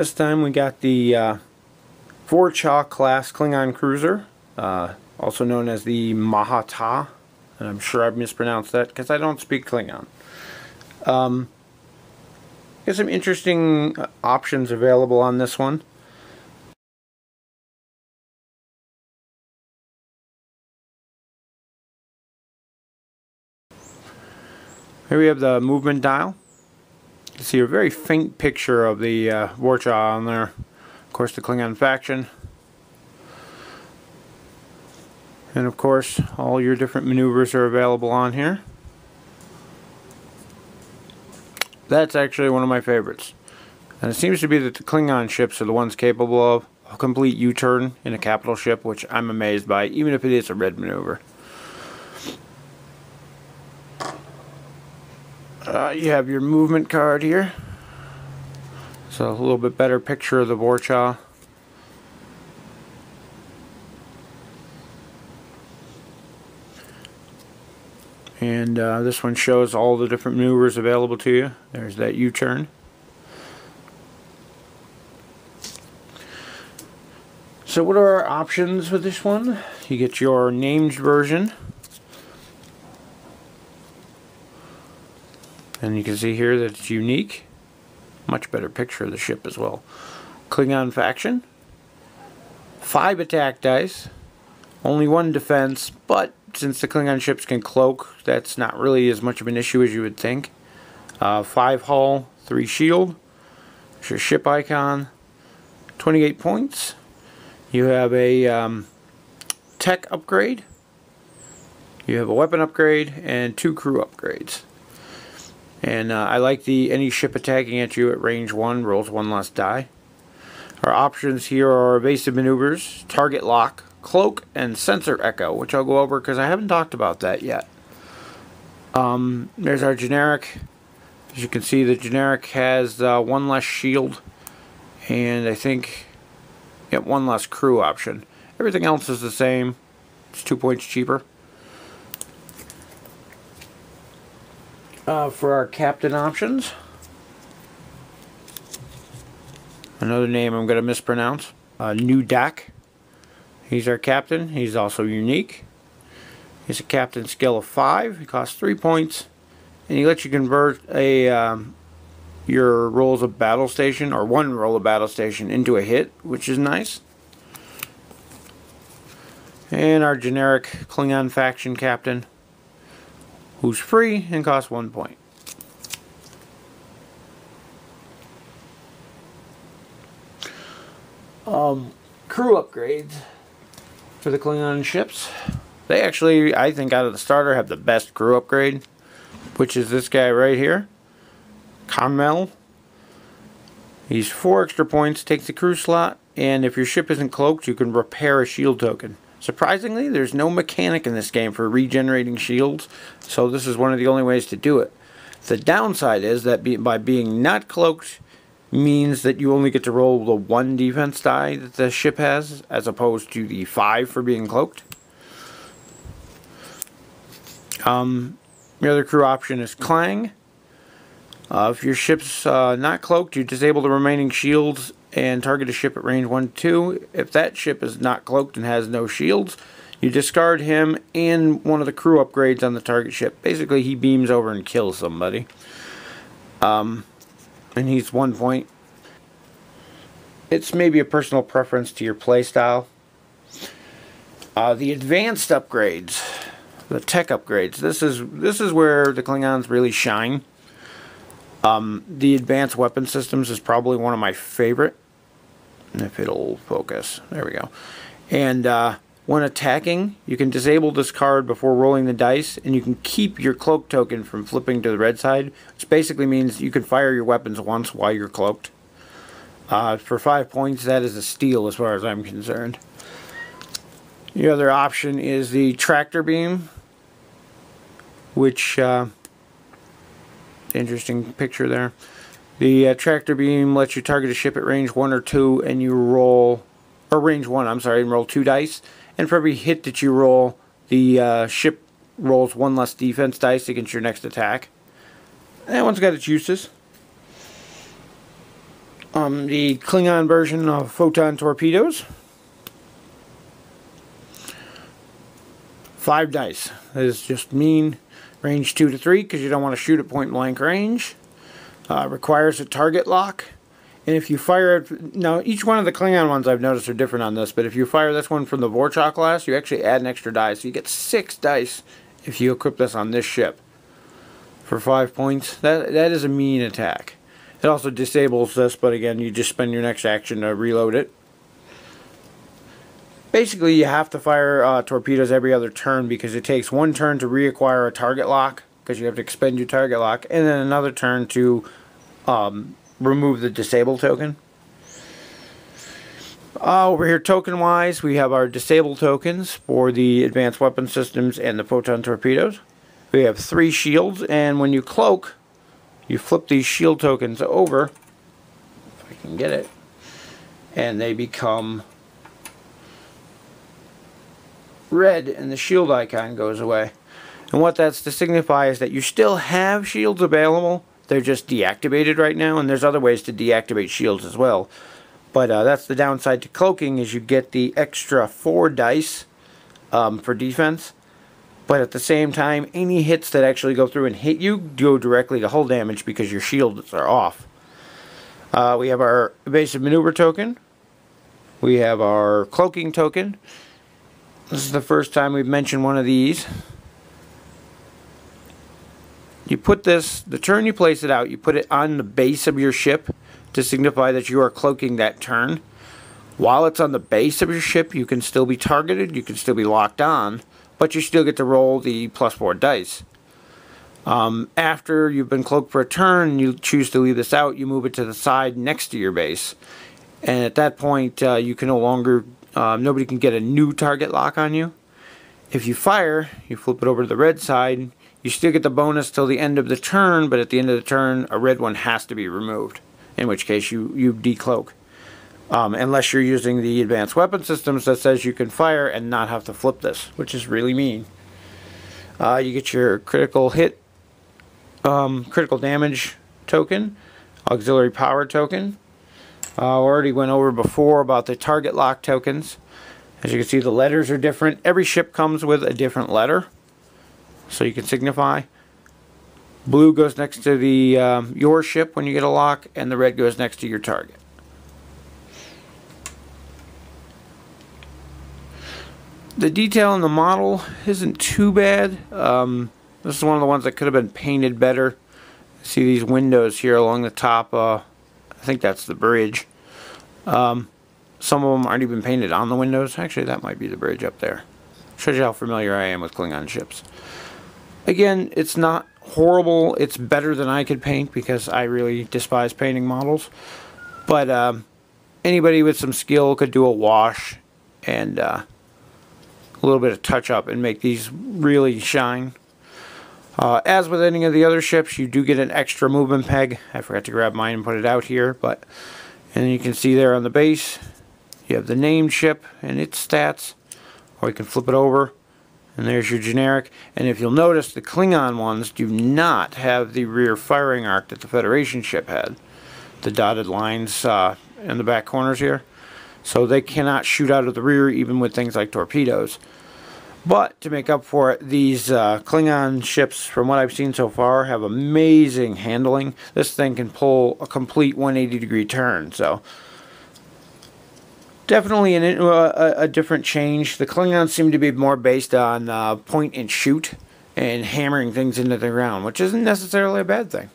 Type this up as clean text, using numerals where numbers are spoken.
This time we got the Vor'Cha class Klingon cruiser, also known as the Maht-h'a, and I'm sure I've mispronounced that because I don't speak Klingon. There's some interesting options available on this one. Here we have the movement dial. You can see a very faint picture of the Vor'Cha on there. Of course, the Klingon faction. And of course, all your different maneuvers are available on here. That's actually one of my favorites. And it seems to be that the Klingon ships are the ones capable of a complete U-turn in a capital ship, which I'm amazed by, even if it is a red maneuver. You have your movement card here. So a little bit better picture of the Vor'Cha. And this one shows all the different maneuvers available to you. There's that U-turn. So what are our options with this one? You get your named version. And you can see here that it's unique. Much better picture of the ship as well. Klingon faction. 5 attack dice. Only 1 defense, but since the Klingon ships can cloak, that's not really as much of an issue as you would think. 5 hull, 3 shield. There's your ship icon. 28 points. You have a tech upgrade. You have a weapon upgrade and 2 crew upgrades. And I like the any ship attacking at you at range 1 rolls 1 less die. Our options here are evasive maneuvers, target lock, cloak, and sensor echo, which I'll go over because I haven't talked about that yet. There's our generic. As you can see, the generic has 1 less shield and I think 1 less crew option. Everything else is the same. It's 2 points cheaper. For our captain options, another name I'm going to mispronounce, New Dak. He's our captain. He's also unique. He's a captain skill of 5. He costs 3 points, and he lets you convert your rolls of battle station, or 1 roll of battle station, into a hit, which is nice. And our generic Klingon faction captain, who's free and costs 1 point. Crew upgrades for the Klingon ships. They actually, I think, out of the starter have the best crew upgrade, which is this guy right here, Conmel. He's 4 extra points, takes the crew slot, and if your ship isn't cloaked, you can repair a shield token. Surprisingly, there's no mechanic in this game for regenerating shields, so this is one of the only ways to do it. The downside is that by being not cloaked means that you only get to roll the 1 defense die that the ship has, as opposed to the 5 for being cloaked. The other crew option is Clang. If your ship's not cloaked, you disable the remaining shields and target a ship at range 1-2. If that ship is not cloaked and has no shields, you discard him and one of the crew upgrades on the target ship. Basically, he beams over and kills somebody. And he's 1 point. It's maybe a personal preference to your playstyle. The advanced upgrades, the tech upgrades. This is where the Klingons really shine. The advanced weapon systems is probably one of my favorite. If it'll focus, there we go. And when attacking, you can disable this card before rolling the dice, and you can keep your cloak token from flipping to the red side, which basically means you can fire your weapons once while you're cloaked. For 5 points, that is a steal as far as I'm concerned. The other option is the tractor beam, which interesting picture there. The tractor beam lets you target a ship at range 1 or 2, and you roll, or range 1, I'm sorry, and roll 2 dice. And for every hit that you roll, the ship rolls 1 less defense dice against your next attack. That one's got its uses. the Klingon version of photon torpedoes. 5 dice. That is just mean. Range 2 to 3 because you don't want to shoot at point blank range. Requires a target lock. And if you fire it, now each one of the Klingon ones I've noticed are different on this, but if you fire this one from the Vor'Cha class, you actually add an extra die. So you get 6 dice if you equip this on this ship for 5 points. That is a mean attack. It also disables this, but again, you just spend your next action to reload it. Basically, you have to fire torpedoes every other turn because it takes 1 turn to reacquire a target lock because you have to expend your target lock, and then another turn to remove the disable token. Over here, token-wise, we have our disable tokens for the advanced weapon systems and the photon torpedoes. We have 3 shields, and when you cloak, you flip these shield tokens over, if I can get it, and they become red and the shield icon goes away. And what that's to signify is that you still have shields available. They're just deactivated right now, and there's other ways to deactivate shields as well. But that's the downside to cloaking, is you get the extra 4 dice for defense. But at the same time, any hits that actually go through and hit you go directly to hull damage because your shields are off. We have our evasive maneuver token. We have our cloaking token. This is the first time we've mentioned one of these. You put this, the turn you place it out, you put it on the base of your ship to signify that you are cloaking that turn. While it's on the base of your ship, you can still be targeted, you can still be locked on, but you still get to roll the +4 dice. After you've been cloaked for a turn and you choose to leave this out, you move it to the side next to your base. And at that point, you can no longer, nobody can get a new target lock on you. If you fire, you flip it over to the red side. You still get the bonus till the end of the turn, but at the end of the turn, a red one has to be removed, in which case you decloak. Unless you're using the advanced weapon systems that says you can fire and not have to flip this, which is really mean. You get your critical hit, critical damage token, auxiliary power token. Already went over before about the target lock tokens. As you can see, the letters are different. Every ship comes with a different letter, so you can signify. Blue goes next to the your ship when you get a lock, and the red goes next to your target. The detail in the model isn't too bad. This is one of the ones that could have been painted better. See these windows here along the top. I think that's the bridge. Some of them aren't even painted on the windows. Actually, that might be the bridge up there. Shows you how familiar I am with Klingon ships. Again, it's not horrible. It's better than I could paint because I really despise painting models. But anybody with some skill could do a wash and a little bit of touch up and make these really shine. As with any of the other ships, you do get an extra movement peg. I forgot to grab mine and put it out here, but and you can see there on the base you have the named ship and its stats, or you can flip it over and there's your generic. And if you'll notice, the Klingon ones do not have the rear firing arc that the Federation ship had. The dotted lines in the back corners here. So they cannot shoot out of the rear even with things like torpedoes. But to make up for it, these Klingon ships, from what I've seen so far, have amazing handling. This thing can pull a complete 180-degree turn. So definitely a different change. The Klingons seem to be more based on point and shoot and hammering things into the ground, which isn't necessarily a bad thing.